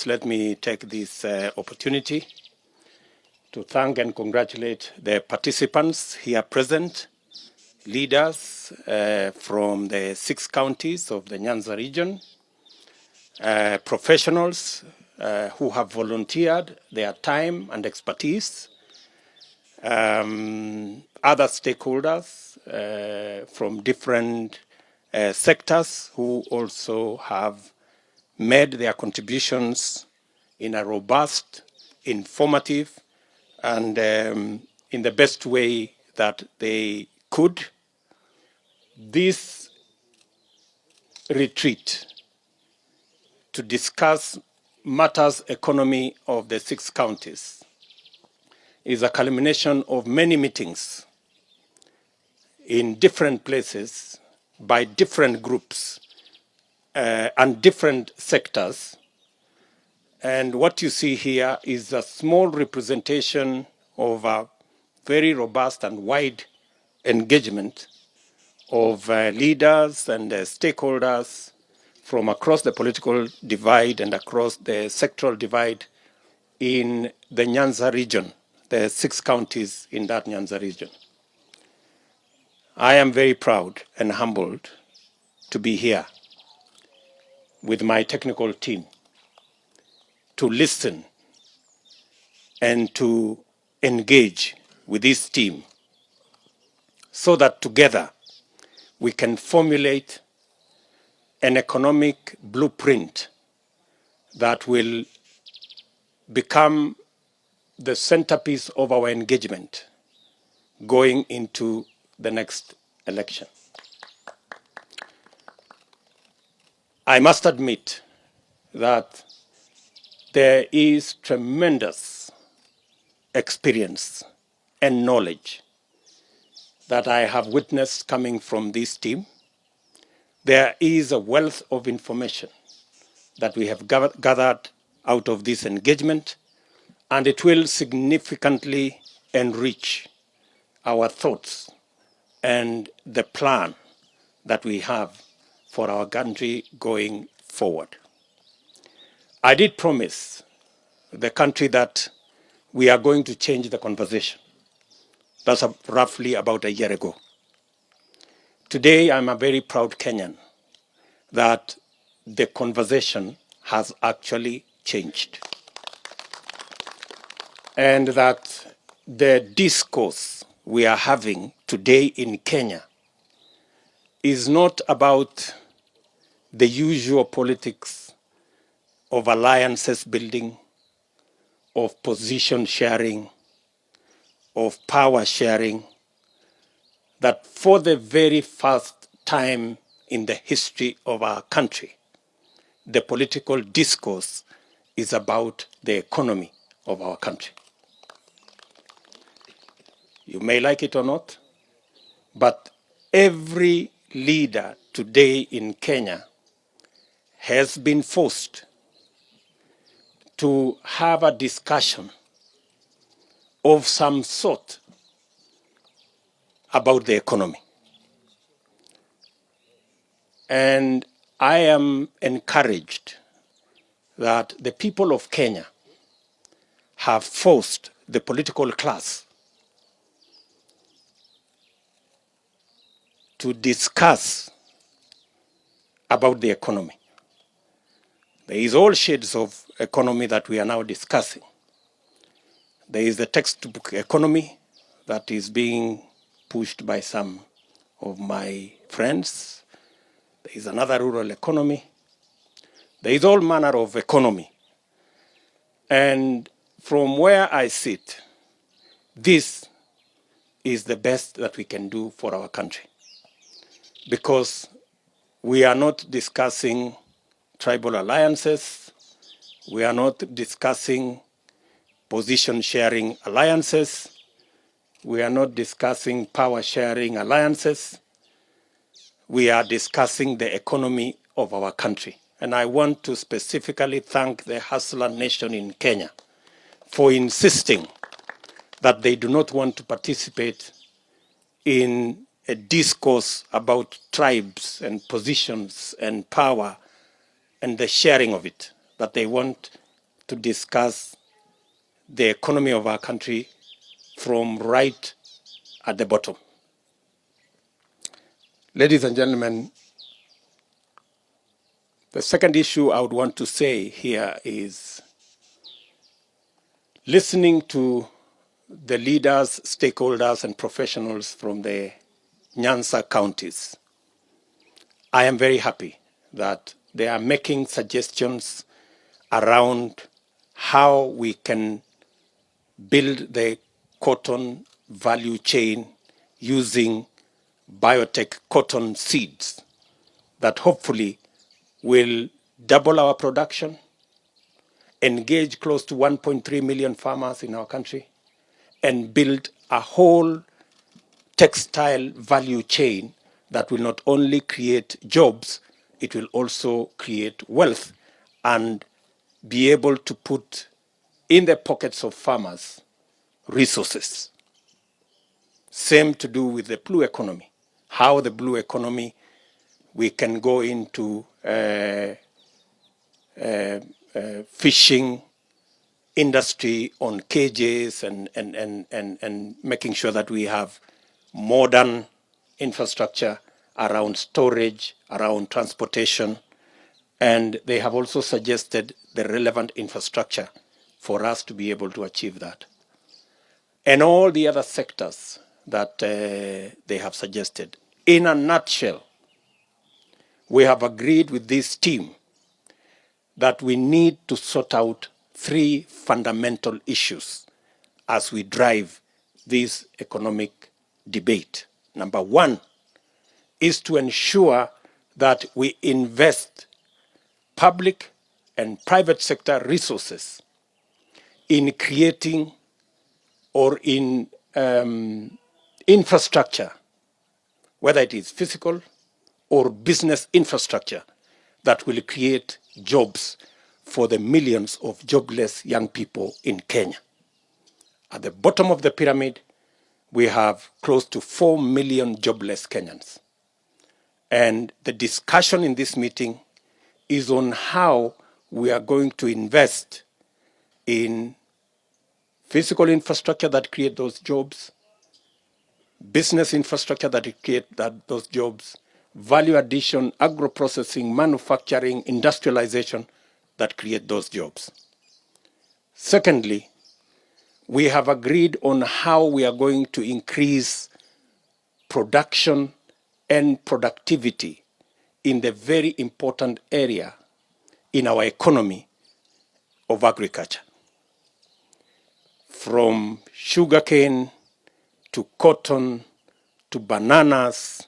Let me take this opportunity to thank and congratulate the participants here present, leaders from the 6 counties of the Nyanza region, professionals who have volunteered their time and expertise, other stakeholders from different sectors who also have made their contributions in a robust, informative, and in the best way that they could. This retreat to discuss matters economy of the 6 counties is a culmination of many meetings in different places by different groups and different sectors. And what you see here is a small representation of a very robust and wide engagement of leaders and stakeholders from across the political divide and across the sectoral divide in the Nyanza region, the 6 counties in that Nyanza region. I am very proud and humbled to be here with my technical team to listen and to engage with this team so that together we can formulate an economic blueprint that will become the centerpiece of our engagement going into the next election. I must admit that there is tremendous experience and knowledge that I have witnessed coming from this team. There is a wealth of information that we have gathered out of this engagement, and it will significantly enrich our thoughts and the plan that we have for our country going forward. I did promise the country that we are going to change the conversation. That's roughly about a year ago. Today, I'm a very proud Kenyan that the conversation has actually changed. And that the discourse we are having today in Kenya is not about the usual politics of alliances building, of position sharing, of power sharing, that for the very first time in the history of our country, the political discourse is about the economy of our country. You may like it or not, but every leader today in Kenya has been forced to have a discussion of some sort about the economy. And I am encouraged that the people of Kenya have forced the political class to discuss about the economy. There is all shades of economy that we are now discussing. There is the textbook economy that is being pushed by some of my friends. There is another rural economy. There is all manner of economy. And from where I sit, this is the best that we can do for our country. Because we are not discussing tribal alliances. We are not discussing position sharing alliances. We are not discussing power sharing alliances. We are discussing the economy of our country. And I want to specifically thank the Hustler Nation in Kenya for insisting that they do not want to participate in a discourse about tribes and positions and power and the sharing of it, but they want to discuss the economy of our country from right at the bottom. Ladies and gentlemen, the second issue I would want to say here is listening to the leaders, stakeholders, and professionals from the Nyanza counties. I am very happy that they are making suggestions around how we can build the cotton value chain using biotech cotton seeds that hopefully will double our production, engage close to 1.3 million farmers in our country, and build a whole textile value chain that will not only create jobs, it will also create wealth and be able to put in the pockets of farmers resources. Same to do with the blue economy. How the blue economy, we can go into fishing industry on cages and making sure that we have modern infrastructure around storage, around transportation, and they have also suggested the relevant infrastructure for us to be able to achieve that. And all the other sectors that they have suggested. In a nutshell, we have agreed with this team that we need to sort out three fundamental issues as we drive this economic debate. Number one is to ensure that we invest public and private sector resources in creating or in infrastructure, whether it is physical or business infrastructure, that will create jobs for the millions of jobless young people in Kenya. At the bottom of the pyramid, we have close to 4 million jobless Kenyans. And the discussion in this meeting is on how we are going to invest in physical infrastructure that create those jobs, business infrastructure that create those jobs, value addition, agro-processing, manufacturing, industrialization that create those jobs. Secondly, we have agreed on how we are going to increase production and productivity in the very important area in our economy of agriculture. From sugarcane to cotton to bananas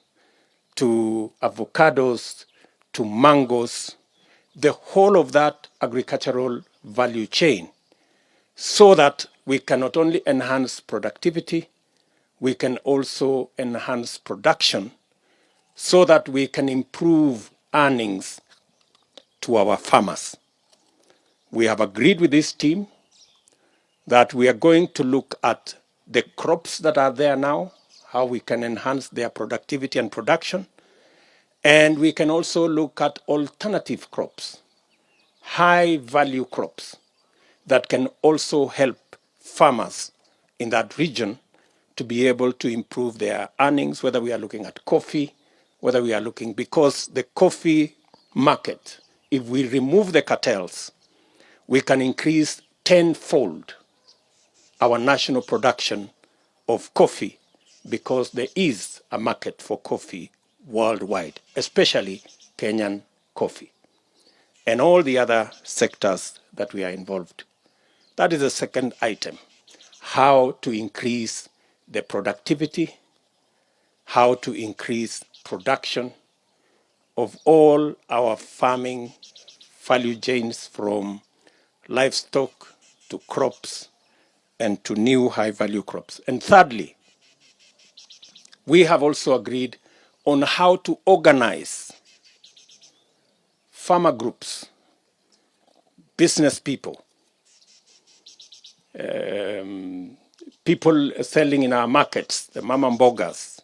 to avocados to mangoes, the whole of that agricultural value chain, so that we can not only enhance productivity, we can also enhance production, so that we can improve earnings to our farmers. We have agreed with this team that we are going to look at the crops that are there now, how we can enhance their productivity and production. And we can also look at alternative crops, high value crops that can also help farmers in that region to be able to improve their earnings, whether we are looking at coffee, whether we are looking, because the coffee market, if we remove the cartels, we can increase tenfold our national production of coffee, because there is a market for coffee worldwide, especially Kenyan coffee, and all the other sectors that we are involved. That is the second item, how to increase the productivity, how to increase production of all our farming value chains, from livestock to crops and to new high-value crops. And thirdly, we have also agreed on how to organize farmer groups, business people, people selling in our markets, the mama mbogas,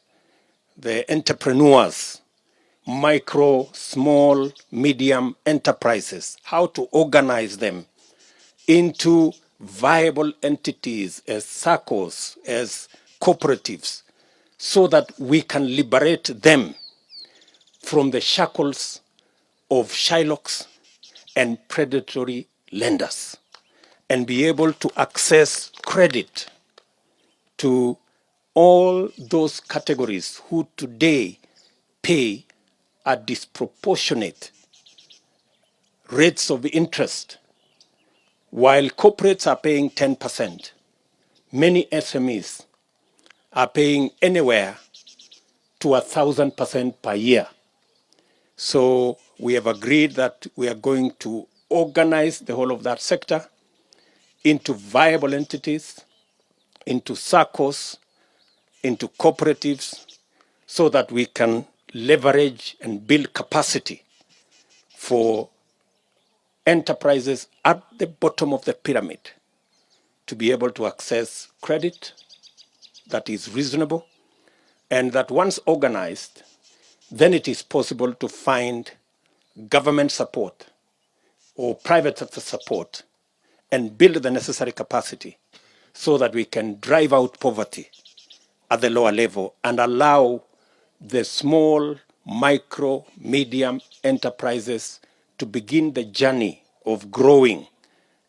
the entrepreneurs, micro, small, medium enterprises, how to organize them into viable entities as SACCOs, as cooperatives, so that we can liberate them from the shackles of Shylocks and predatory lenders and be able to access credit to all those categories who today pay a disproportionate rates of interest. While corporates are paying 10%, many SMEs are paying anywhere to 1,000% per year. So we have agreed that we are going to organize the whole of that sector into viable entities, into SACCOs, into cooperatives, so that we can leverage and build capacity for enterprises at the bottom of the pyramid to be able to access credit that is reasonable, and that once organized, then it is possible to find government support or private sector support and build the necessary capacity so that we can drive out poverty at the lower level and allow the small, micro, medium enterprises to begin the journey of growing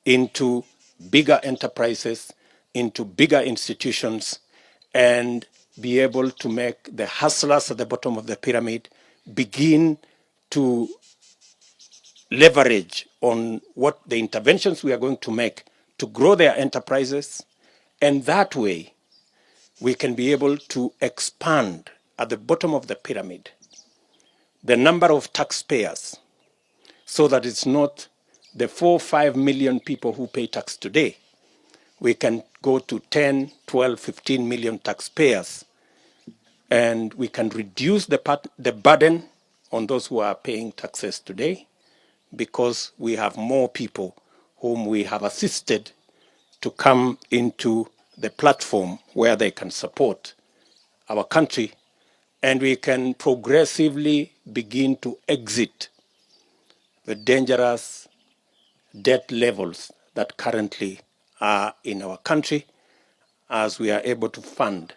into bigger enterprises, into bigger institutions, and be able to make the hustlers at the bottom of the pyramid begin to leverage on what the interventions we are going to make to grow their enterprises. And that way, we can be able to expand at the bottom of the pyramid the number of taxpayers so that it's not the 4 or 5 million people who pay tax today. We can go to 10, 12, 15 million taxpayers, and we can reduce the burden on those who are paying taxes today, because we have more people whom we have assisted to come into the platform where they can support our country, and we can progressively begin to exit the dangerous debt levels that currently are in our country, as we are able to fund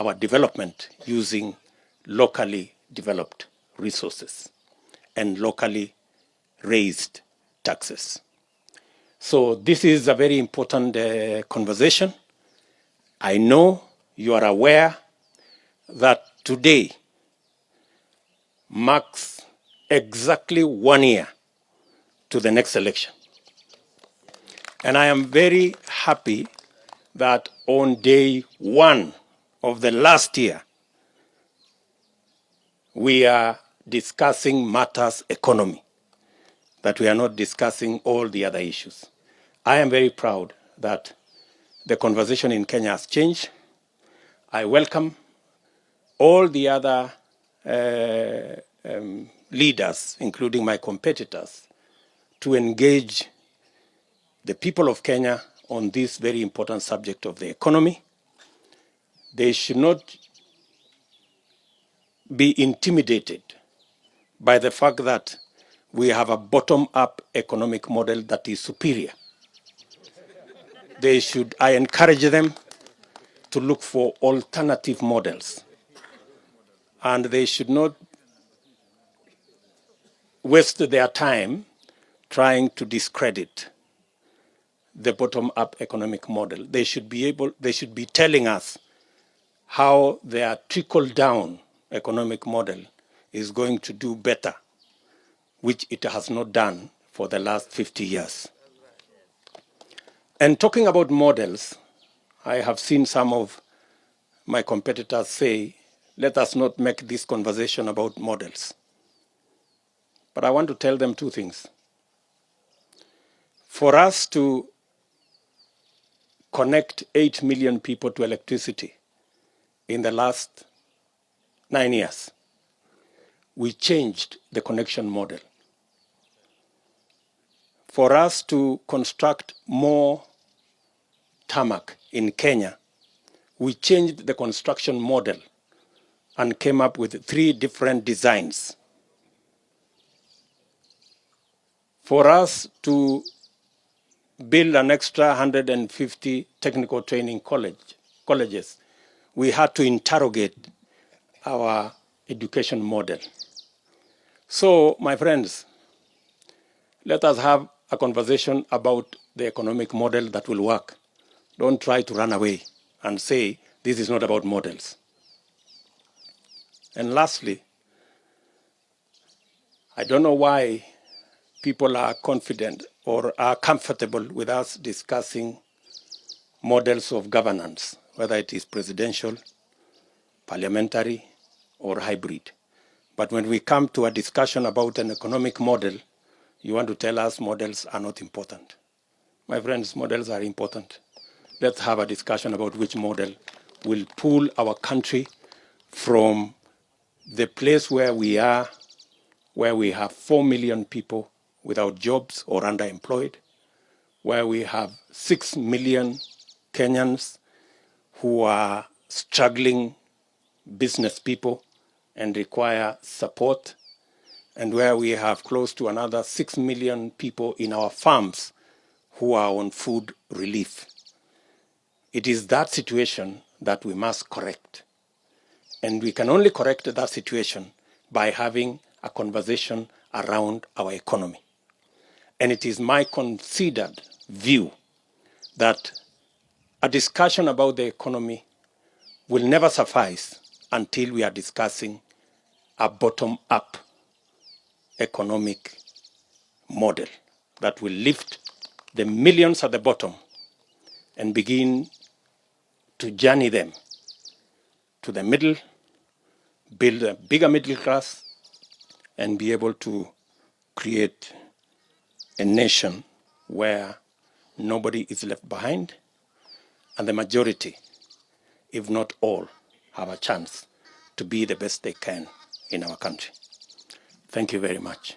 our development using locally developed resources and locally raised taxes. So this is a very important conversation. I know you are aware that today marks exactly 1 year to the next election. And I am very happy that on day 1 of the last year, we are discussing matters economy, that we are not discussing all the other issues. I am very proud that the conversation in Kenya has changed. I welcome all the other leaders, including my competitors, to engage the people of Kenya on this very important subject of the economy. They should not be intimidated by the fact that we have a bottom-up economic model that is superior. I encourage them to look for alternative models, and they should not waste their time trying to discredit the bottom-up economic model. They should be telling us how their trickle-down economic model is going to do better, which it has not done for the last 50 years. And talking about models, I have seen some of my competitors say, let us not make this conversation about models. But I want to tell them two things. For us to connect 8 million people to electricity in the last 9 years, we changed the connection model. For us to construct more tarmac in Kenya, we changed the construction model and came up with 3 different designs for us to build an extra 150 technical training colleges. We had to interrogate our education model. So, my friends, let us have a conversation about the economic model that will work. Don't try to run away and say this is not about models. And lastly, I don't know why people are confident or are comfortable with us discussing models of governance, whether it is presidential, parliamentary, or hybrid. But when we come to a discussion about an economic model, you want to tell us models are not important. My friends, models are important. Let's have a discussion about which model will pull our country from the place where we are, where we have 4 million people without jobs or underemployed, where we have 6 million Kenyans who are struggling business people and require support, and where we have close to another 6 million people in our farms who are on food relief. It is that situation that we must correct. And we can only correct that situation by having a conversation around our economy. And it is my considered view that a discussion about the economy will never suffice until we are discussing a bottom-up economic model that will lift the millions at the bottom and begin to journey them to the middle, build a bigger middle class, and be able to create a nation where nobody is left behind and the majority, if not all, have a chance to be the best they can in our country. Thank you very much.